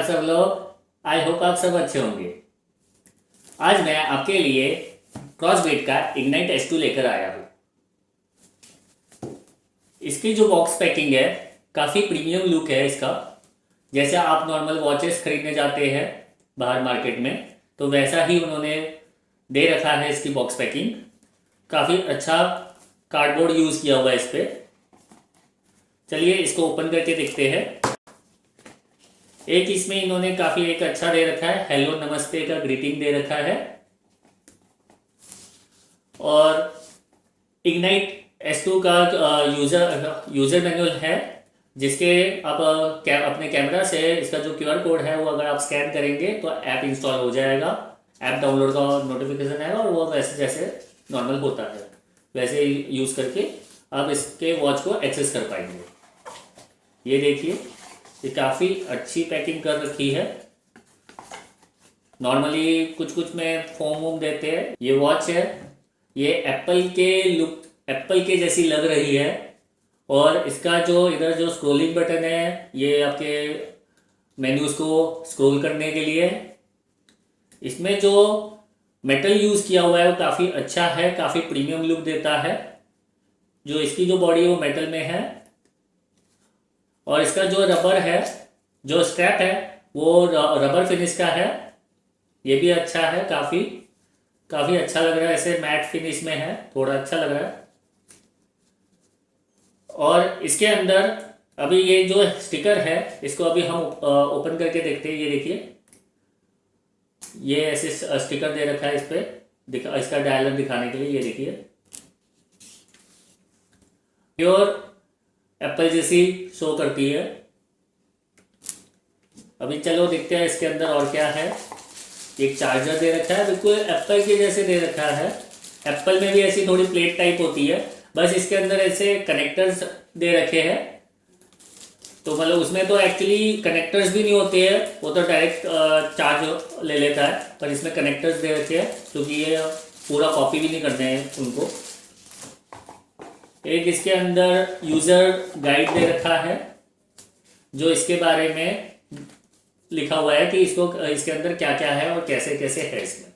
सब लोग। I hope आप सब अच्छे होंगे। आज मैं आपके लिए क्रॉसबेट का इग्नाइट S2 लेकर आया हूँ। इसकी जो बॉक्स पैकिंग है काफ़ी प्रीमियम लुक है इसका। जैसे आप नॉर्मल वॉचेस खरीदने जाते हैं बाहर मार्केट में, तो वैसा ही उन्होंने दे रखा है इसकी बॉक्स पैकिंग। काफ़ी अच्छा कार्डबोर्ड यूज़ किया हुआ है इस पर। चलिए इसको ओपन करके देखते हैं। एक इसमें इन्होंने काफ़ी एक अच्छा दे रखा है, हेलो नमस्ते का ग्रीटिंग दे रखा है। और इग्नाइट S2 का यूज़र मैनुअल है, जिसके आप अपने कैमरा से इसका जो QR कोड है वो अगर आप स्कैन करेंगे तो ऐप इंस्टॉल हो जाएगा। ऐप डाउनलोड का नोटिफिकेशन आएगा और वो वैसे जैसे नॉर्मल होता है वैसे यूज़ करके आप इसके वॉच को एक्सेस कर पाएंगे। ये देखिए, ये काफ़ी अच्छी पैकिंग कर रखी है। नॉर्मली कुछ कुछ में फोम वोम देते हैं। ये वॉच है, ये एप्पल के जैसी लग रही है। और इसका जो इधर जो स्क्रॉलिंग बटन है ये आपके मेन्यूज को स्क्रॉल करने के लिए। इसमें जो मेटल यूज़ किया हुआ है वो काफ़ी अच्छा है, काफ़ी प्रीमियम लुक देता है। जो इसकी जो बॉडी है वो मेटल में है। और इसका जो रबर है, जो स्ट्रैप है वो रबर फिनिश का है। ये भी अच्छा है, काफ़ी अच्छा लग रहा है। ऐसे मैट फिनिश में है, थोड़ा अच्छा लग रहा है। और इसके अंदर अभी ये जो स्टिकर है इसको अभी हम ओपन करके देखते हैं। ये देखिए, ये ऐसे स्टिकर दे रखा है इस पे, इसका डायलर दिखाने के लिए। ये देखिए, प्योर एप्पल जैसी शो करती है। अभी चलो देखते हैं इसके अंदर और क्या है। एक चार्जर दे रखा है, बिल्कुल एप्पल के जैसे दे रखा है। एप्पल में भी ऐसी थोड़ी प्लेट टाइप होती है, बस इसके अंदर ऐसे कनेक्टर्स दे रखे हैं। तो मतलब उसमें तो एक्चुअली कनेक्टर्स भी नहीं होते हैं, वो तो डायरेक्ट चार्ज ले लेता है। पर इसमें कनेक्टर्स दे रखे हैं क्योंकि ये पूरा कॉपी भी नहीं करते हैं उनको। एक इसके अंदर यूज़र गाइड दे रखा है, जो इसके बारे में लिखा हुआ है कि इसके अंदर क्या क्या है और कैसे कैसे है इसमें।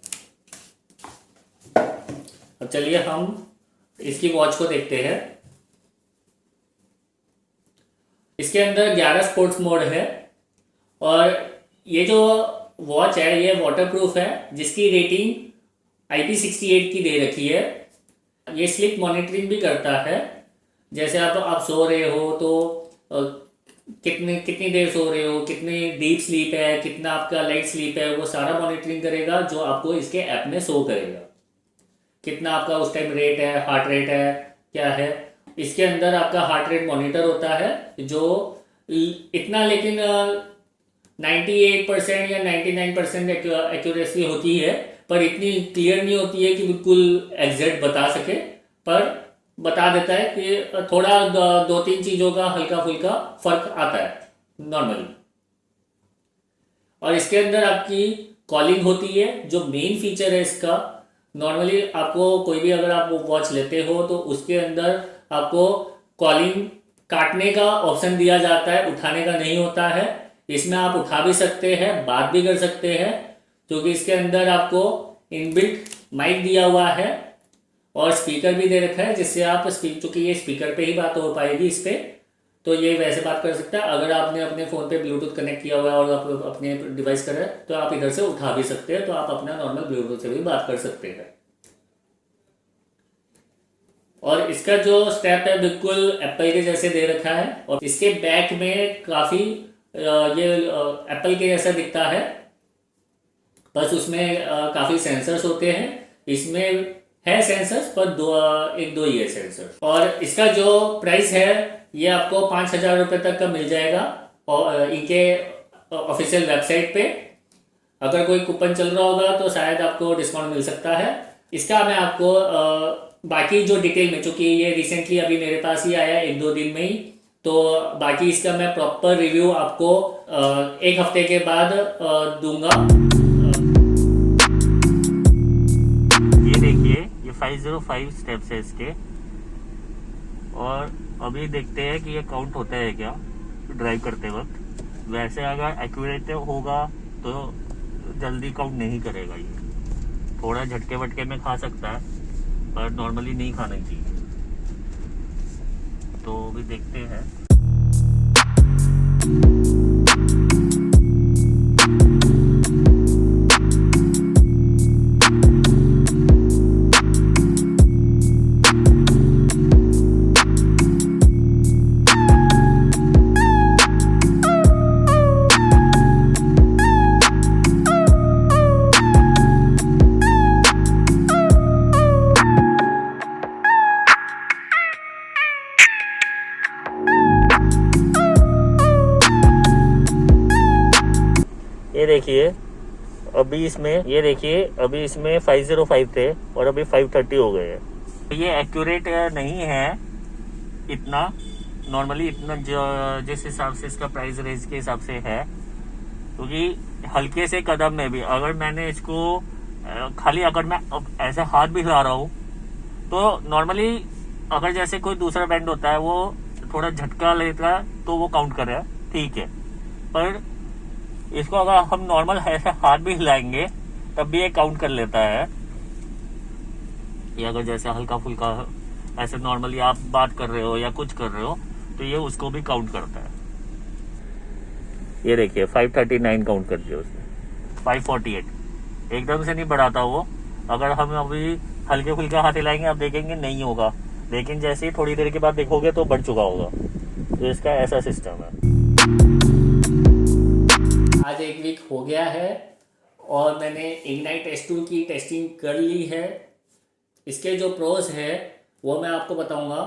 अब चलिए हम इसकी वॉच को देखते हैं। इसके अंदर 11 स्पोर्ट्स मोड है। और ये जो वॉच है ये वाटरप्रूफ है, जिसकी रेटिंग IP68 की दे रखी है। ये स्लिप मॉनिटरिंग भी करता है। जैसे आप सो रहे हो तो कितनी देर सो रहे हो, कितनी डीप स्लीप है, कितना आपका लाइट स्लीप है, वो सारा मॉनिटरिंग करेगा, जो आपको इसके ऐप में शो करेगा। कितना आपका उस टाइम रेट है, हार्ट रेट है, क्या है। इसके अंदर आपका हार्ट रेट मॉनिटर होता है, जो इतना लेकिन 98% या 99% एक्यूरेसी होती है, पर इतनी क्लियर नहीं होती है कि बिल्कुल एग्जैक्ट बता सके। पर बता देता है कि थोड़ा दो तीन चीज़ों का हल्का फुल्का फर्क आता है नॉर्मली। और इसके अंदर आपकी कॉलिंग होती है, जो मेन फीचर है इसका। नॉर्मली आपको कोई भी अगर आप वॉच लेते हो तो उसके अंदर आपको कॉलिंग काटने का ऑप्शन दिया जाता है, उठाने का नहीं होता है। इसमें आप उठा भी सकते हैं, बात भी कर सकते हैं, क्योंकि इसके अंदर आपको इनबिल्ट माइक दिया हुआ है और स्पीकर भी दे रखा है, जिससे आप चूंकि ये स्पीकर पे ही बात हो पाएगी इस पर, तो ये वैसे बात कर सकता है। अगर आपने अपने फ़ोन पे ब्लूटूथ कनेक्ट किया हुआ है और आप अपने डिवाइस कर रहे हैं तो आप इधर से उठा भी सकते हैं, तो आप अपना नॉर्मल ब्लूटूथ से भी बात कर सकते हैं। और इसका जो स्ट्रैप है बिल्कुल एप्पल के जैसे दे रखा है। और इसके बैक में काफ़ी ये एप्पल के जैसा दिखता है, बस उसमें काफ़ी सेंसर्स होते हैं। इसमें है सेंसर्स पर एक दो ही है सेंसर। और इसका जो प्राइस है ये आपको 5,000 रुपये तक का मिल जाएगा और इनके ऑफिशियल वेबसाइट पे। अगर कोई कूपन चल रहा होगा तो शायद आपको डिस्काउंट मिल सकता है। इसका मैं आपको बाकी जो डिटेल में, चूँकि ये रिसेंटली अभी मेरे पास ही आया 1-2 दिन में ही, तो बाकी इसका मैं प्रॉपर रिव्यू आपको 1 हफ्ते के बाद दूंगा। ये देखिए, ये 505 स्टेप्स है इसके। और अभी देखते हैं कि ये काउंट होता है क्या ड्राइव करते वक्त। वैसे अगर एक्यूरेट होगा तो जल्दी काउंट नहीं करेगा ये, थोड़ा झटके वटके में खा सकता है पर नॉर्मली नहीं खाना चाहिए। तो भी देखते हैं। ये देखिए अभी इसमें, ये देखिए अभी इसमें 505 थे और अभी 530 हो गए हैं। तो ये एक्यूरेट नहीं है इतना, नॉर्मली इतना जिस हिसाब से इसका प्राइस रेंज के हिसाब से है, क्योंकि हल्के से कदम में भी अगर मैंने इसको खाली अगर मैं ऐसे हाथ भी हिला रहा हूँ तो नॉर्मली अगर जैसे कोई दूसरा बैंड होता है वो थोड़ा झटका लेता है तो वो काउंट कर रहा है, ठीक है। पर इसको अगर हम नॉर्मल ऐसे हाथ भी हिलाएंगे तब भी ये काउंट कर लेता है। ये अगर जैसे हल्का फुल्का ऐसे नॉर्मली आप बात कर रहे हो या कुछ कर रहे हो तो ये उसको भी काउंट करता है। ये देखिए 539 काउंट कर दिया उसने, 548 एकदम से नहीं बढ़ाता वो। अगर हम अभी हल्के फुल्के हाथ हिलाएंगे आप देखेंगे नहीं होगा, लेकिन जैसे ही थोड़ी देर के बाद देखोगे तो बढ़ चुका होगा। तो इसका ऐसा सिस्टम है। आज 1 वीक हो गया है और मैंने इग्नाइट S2 की टेस्टिंग कर ली है। इसके जो प्रोस है वो मैं आपको बताऊंगा।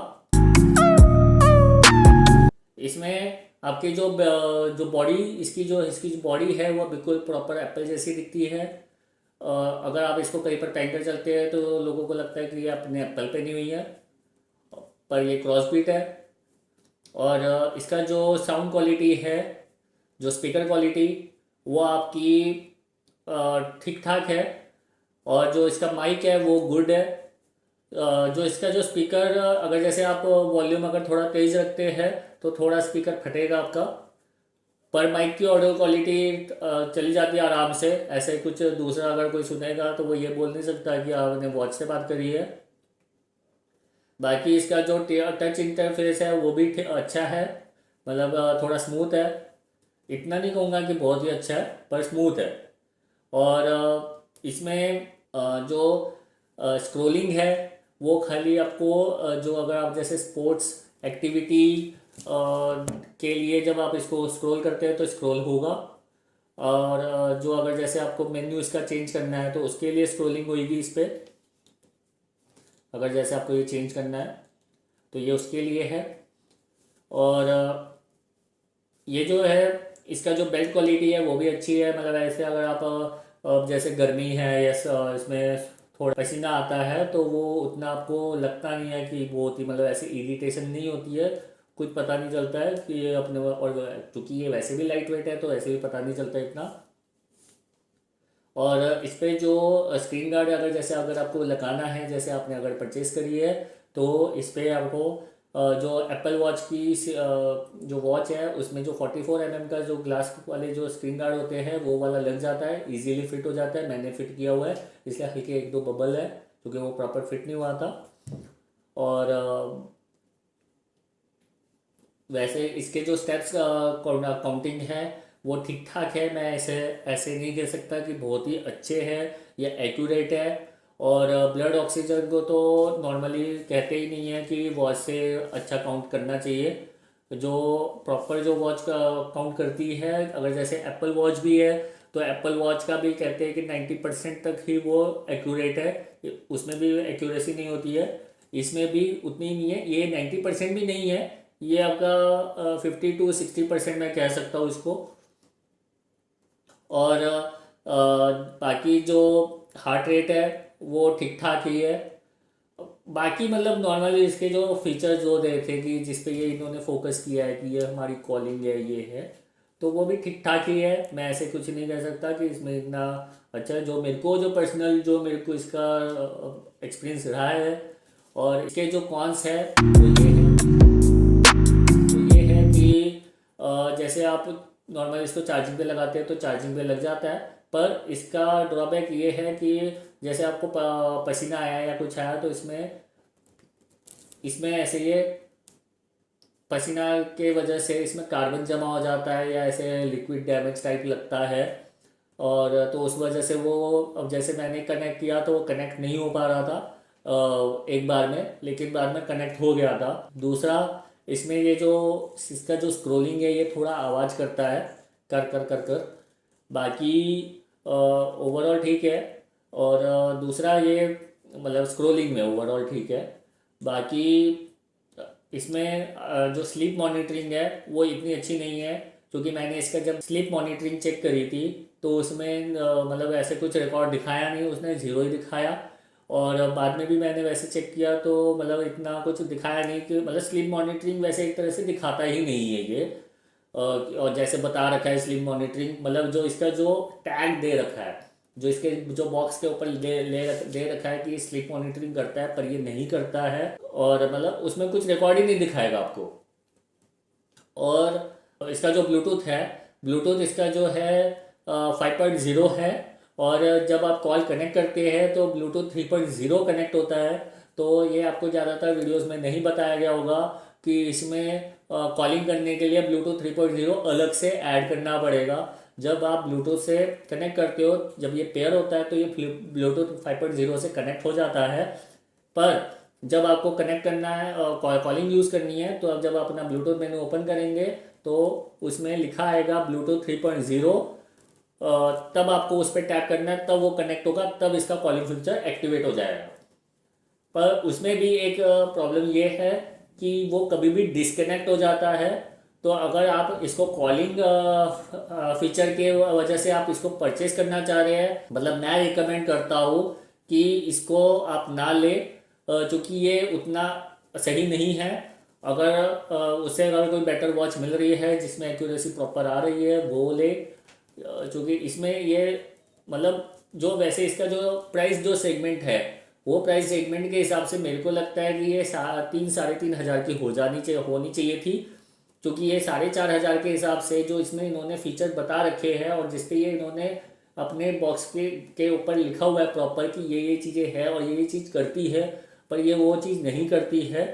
इसमें आपकी जो बॉडी, इसकी जो बॉडी है वो बिल्कुल प्रॉपर एप्पल जैसी दिखती है। अगर आप इसको कहीं पर पहन कर चलते हैं तो लोगों को लगता है कि ये अपने एप्पल पहनी हुई है, पर ये क्रॉस बीट है। और इसका जो साउंड क्वालिटी है, जो स्पीकर क्वालिटी, वो आपकी ठीक ठाक है। और जो इसका माइक है वो गुड है। जो इसका जो स्पीकर, अगर जैसे आप वॉल्यूम अगर थोड़ा तेज़ रखते हैं तो थोड़ा स्पीकर फटेगा आपका, पर माइक की ऑडियो क्वालिटी चली जाती है आराम से। ऐसे कुछ दूसरा अगर कोई सुनेगा तो वो ये बोल नहीं सकता कि आपने वॉच से बात करी है। बाकी इसका जो टच इंटरफेस है वो भी अच्छा है, मतलब थोड़ा स्मूथ है। इतना नहीं कहूँगा कि बहुत ही अच्छा है, पर स्मूथ है। और इसमें जो स्क्रोलिंग है वो खाली आपको जो अगर आप जैसे स्पोर्ट्स एक्टिविटी के लिए जब आप इसको स्क्रॉल करते हैं तो स्क्रॉल होगा। और जो अगर जैसे आपको मेन्यू इसका चेंज करना है तो उसके लिए स्क्रॉलिंग होगी इस पर। अगर जैसे आपको ये चेंज करना है तो ये उसके लिए है। और ये जो है इसका जो बेल्ट क्वालिटी है वो भी अच्छी है। मतलब ऐसे अगर आप जैसे गर्मी है या इसमें थोड़ा पसीना आता है तो वो उतना आपको लगता नहीं है कि बहुत ही, मतलब ऐसे इरिटेशन नहीं होती है, कुछ पता नहीं चलता है कि ये अपने। और चूँकि ये वैसे भी लाइट वेट है तो ऐसे भी पता नहीं चलता इतना। और इस पर जो स्क्रीन गार्ड अगर जैसे अगर आपको लगाना है, जैसे आपने अगर परचेज़ करी है तो इस पर आपको जो एप्पल वॉच की जो वॉच है उसमें जो 44 mm का जो ग्लास वाले जो स्क्रीन गार्ड होते हैं वो वाला लग जाता है, इजीली फिट हो जाता है। मैंने फिट किया हुआ है, इसलिए हल्के 1-2 बबल है क्योंकि वो प्रॉपर फिट नहीं हुआ था। और वैसे इसके जो स्टेप्स काउंटिंग है वो ठीक ठाक है। मैं ऐसे नहीं कह सकता कि बहुत ही अच्छे हैं या एक्यूरेट है। और ब्लड ऑक्सीजन को तो नॉर्मली कहते ही नहीं है कि वॉच से अच्छा काउंट करना चाहिए। जो प्रॉपर जो वॉच का काउंट करती है, अगर जैसे एप्पल वॉच भी है तो एप्पल वॉच का भी कहते हैं कि 90% तक ही वो एक्यूरेट है, उसमें भी एक्यूरेसी नहीं होती है। इसमें भी उतनी नहीं है, ये 90% भी नहीं है, ये आपका 50 to 60% मैं कह सकता हूँ इसको। और बाकी जो हार्ट रेट है वो ठीक ठाक ही है। बाकी मतलब नॉर्मली इसके जो फीचर्स जो रहे थे कि जिस पे ये इन्होंने फोकस किया है कि ये हमारी कॉलिंग है, ये है, तो वो भी ठीक ठाक ही है। मैं ऐसे कुछ नहीं कह सकता कि इसमें इतना अच्छा है। जो मेरे को इसका एक्सपीरियंस रहा है। और इसके जो कॉन्स है वो ये है कि जैसे आप नॉर्मल इसको चार्जिंग पे लगाते हैं तो चार्जिंग पे लग जाता है। पर इसका ड्रॉबैक ये है कि जैसे आपको पसीना आया या कुछ आया तो इसमें इसमें ऐसे ये पसीना के वजह से इसमें कार्बन जमा हो जाता है या ऐसे लिक्विड डैमेज टाइप लगता है। और तो उस वजह से वो, अब जैसे मैंने कनेक्ट किया तो वो कनेक्ट नहीं हो पा रहा था एक बार में, लेकिन बाद में कनेक्ट हो गया था। दूसरा, इसमें ये जो इसका जो स्क्रोलिंग है ये थोड़ा आवाज़ करता है, कर कर कर कर। बाकी ओवरऑल ठीक है। और दूसरा ये मतलब स्क्रोलिंग में ओवरऑल ठीक है। बाकी इसमें जो स्लीप मॉनिटरिंग है वो इतनी अच्छी नहीं है, क्योंकि मैंने इसका जब स्लीप मॉनिटरिंग चेक करी थी तो उसमें मतलब ऐसे कुछ रिकॉर्ड दिखाया नहीं, उसने ज़ीरो ही दिखाया। और बाद में भी मैंने वैसे चेक किया तो मतलब इतना कुछ दिखाया नहीं कि मतलब स्लीप मॉनिटरिंग वैसे एक तरह से दिखाता ही नहीं है ये। और जैसे बता रखा है स्लीप मॉनिटरिंग, मतलब जो इसका जो टैग दे रखा है, जो इसके जो बॉक्स के ऊपर दे रखा है कि स्लीप मॉनिटरिंग करता है, पर ये नहीं करता है। और मतलब उसमें कुछ रिकॉर्ड ही नहीं दिखाएगा आपको। और इसका जो ब्लूटूथ है, ब्लूटूथ इसका जो है 5.0 है। और जब आप कॉल कनेक्ट करते हैं तो ब्लूटूथ 3.0 कनेक्ट होता है। तो ये आपको ज़्यादातर वीडियोस में नहीं बताया गया होगा कि इसमें कॉलिंग करने के लिए ब्लूटूथ 3.0 अलग से ऐड करना पड़ेगा। जब आप ब्लूटूथ से कनेक्ट करते हो, जब ये पेयर होता है तो ये ब्लूटूथ 5.0 से कनेक्ट हो जाता है। पर जब आपको कनेक्ट करना है, कॉलिंग यूज़ करनी है, तो अब जब आप अपना ब्लूटूथ मेनू ओपन करेंगे तो उसमें लिखा आएगा ब्लूटूथ 3.0। तब आपको उस पर टैप करना है, तब वो कनेक्ट होगा, तब इसका कॉलिंग फीचर एक्टिवेट हो जाएगा। पर उसमें भी एक प्रॉब्लम ये है कि वो कभी भी डिसकनेक्ट हो जाता है। तो अगर आप इसको कॉलिंग फीचर के वजह से आप इसको परचेज करना चाह रहे हैं, मतलब मैं रिकमेंड करता हूँ कि इसको आप ना ले, क्योंकि ये उतना सही नहीं है। अगर उससे अगर कोई बेटर वॉच मिल रही है जिसमें एक्यूरेसी प्रॉपर आ रही है वो ले, क्योंकि इसमें ये मतलब जो वैसे इसका जो प्राइस जो सेगमेंट है, वो प्राइस सेगमेंट के हिसाब से मेरे को लगता है कि ये 3-3.5 हज़ार की होनी चाहिए थी। क्योंकि ये 4.5 हज़ार के हिसाब से जो इसमें इन्होंने फीचर बता रखे हैं और जिसपे ये इन्होंने अपने बॉक्स के ऊपर लिखा हुआ है प्रॉपर कि ये चीज़ें है और ये चीज़ करती है, पर ये वो चीज़ नहीं करती है।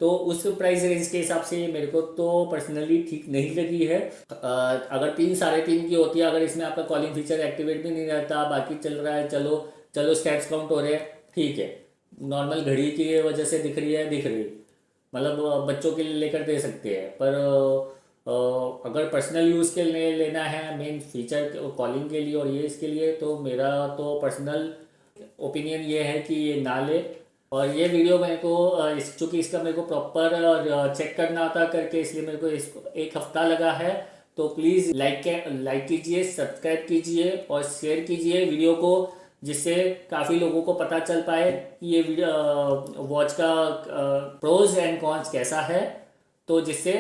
तो उस प्राइस रेंज के हिसाब से ये मेरे को तो पर्सनली ठीक नहीं लगी है। अगर 3-3.5 की होती है, अगर इसमें आपका कॉलिंग फीचर एक्टिवेट भी नहीं रहता, बाकी चल रहा है, चलो चलो स्टेप्स काउंट हो रहे हैं, ठीक है, नॉर्मल घड़ी की वजह से दिख रही है, मतलब बच्चों के लिए लेकर दे सकते हैं। पर अगर पर्सनल यूज़ के लिए लेना है, मेन फीचर कॉलिंग के लिए और ये इसके लिए, तो मेरा तो पर्सनल ओपिनियन ये है कि ये ना ले। और ये वीडियो मेरे को चूँकि इसका मेरे को प्रॉपर चेक करना था करके, इसलिए मेरे को इसको 1 हफ्ता लगा है। तो प्लीज़ लाइक कीजिए, सब्सक्राइब कीजिए और शेयर कीजिए वीडियो को, जिससे काफ़ी लोगों को पता चल पाए कि ये वीडियो वॉच का प्रोज एंड कॉन्स कैसा है। तो जिससे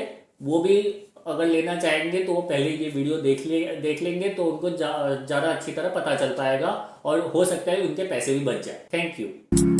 वो भी अगर लेना चाहेंगे तो वो पहले ये वीडियो देख लेंगे तो उनको ज़्यादा अच्छी तरह पता चल पाएगा और हो सकता है उनके पैसे भी बच जाए। Thank you.